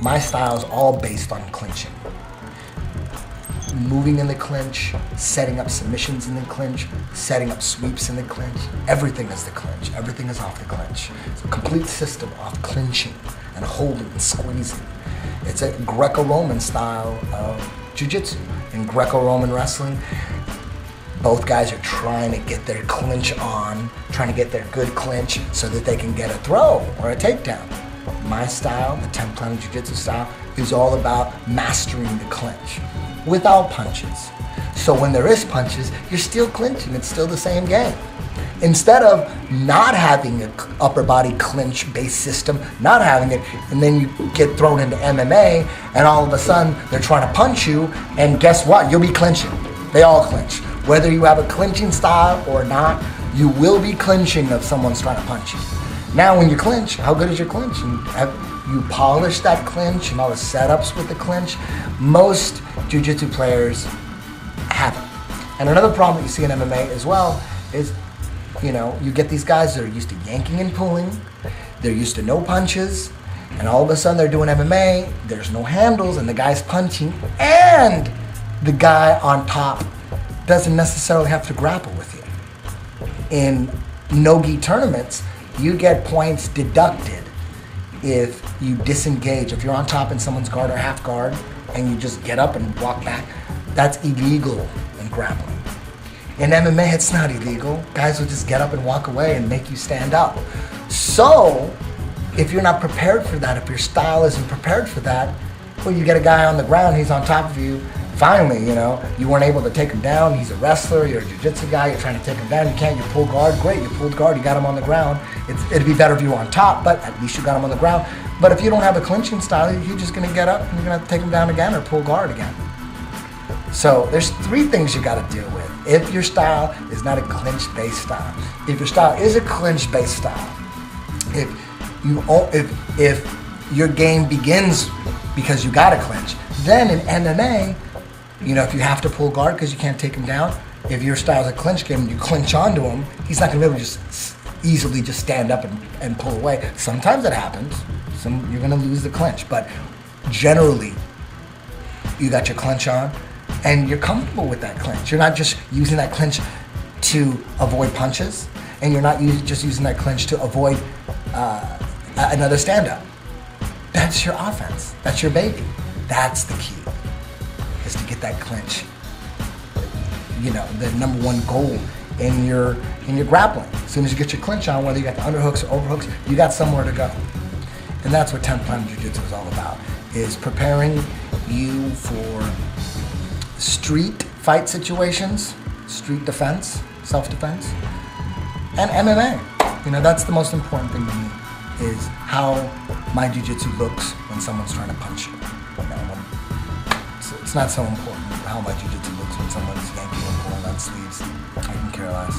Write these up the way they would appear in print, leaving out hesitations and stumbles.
My style is all based on clinching. Moving in the clinch, setting up submissions in the clinch, setting up sweeps in the clinch. Everything is the clinch. Everything is off the clinch. It's a complete system of clinching and holding and squeezing. It's a Greco-Roman style of Jiu Jitsu. In Greco-Roman wrestling, both guys are trying to get their clinch on, trying to get their good clinch so that they can get a throw or a takedown. My style, the 10 Planet Jiu Jitsu style, is all about mastering the clinch without punches. So when there is punches, you're still clinching. It's still the same game. Instead of not having an upper body clinch based system, not having it, and then you get thrown into MMA, and all of a sudden they're trying to punch you, and guess what? You'll be clinching. They all clinch. Whether you have a clinching style or not, you will be clinching if someone's trying to punch you. Now when you clinch, how good is your clinch? You polish that clinch and all the setups with the clinch. Most jiu-jitsu players haven't. And another problem that you see in MMA as well is, you get these guys that are used to yanking and pulling, they're used to no punches, and all of a sudden they're doing MMA, there's no handles, and the guy's punching, and the guy on top doesn't necessarily have to grapple with you. In no-gi tournaments, you get points deducted if you disengage. If you're on top in someone's guard or half guard and you just get up and walk back, that's illegal in grappling. In MMA, it's not illegal. Guys will just get up and walk away and make you stand up. So, if you're not prepared for that, if your style isn't prepared for that, well, you get a guy on the ground, he's on top of you. Finally, you weren't able to take him down. He's a wrestler, you're a jiu-jitsu guy, you're trying to take him down. You can't, you pull guard, great, you pulled guard, you got him on the ground. It'd be better if you were on top, but at least you got him on the ground. But if you don't have a clinching style, you're just gonna get up and you're gonna have to take him down again or pull guard again. So there's 3 things you gotta deal with. If your style is not a clinch-based style, if your style is a clinch-based style, if your game begins because you got a clinch, then in MMA, if you have to pull guard because you can't take him down, if your style is a clinch game and you clinch onto him, he's not gonna be able to just easily just stand up and pull away. Sometimes it happens. You're gonna lose the clinch, but generally, you got your clinch on and you're comfortable with that clinch. You're not just using that clinch to avoid punches, and you're not just using that clinch to avoid another stand-up. That's your offense. That's your baby. That's the key, is to get that clinch. The number 1 goal in your grappling. As soon as you get your clinch on, whether you got the underhooks or overhooks, you got somewhere to go. And that's what 10 Planet Jiu Jitsu is all about, is preparing you for street fight situations, street defense, self-defense, and MMA. That's the most important thing to me, is how my jiu-jitsu looks when someone's trying to punch you. It's not so important how my jiu-jitsu looks when someone's yanking and pulling on sleeves. I can care less.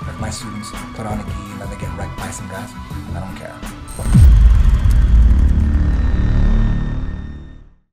If my students put on a gi and then they get wrecked by some guys, I don't care.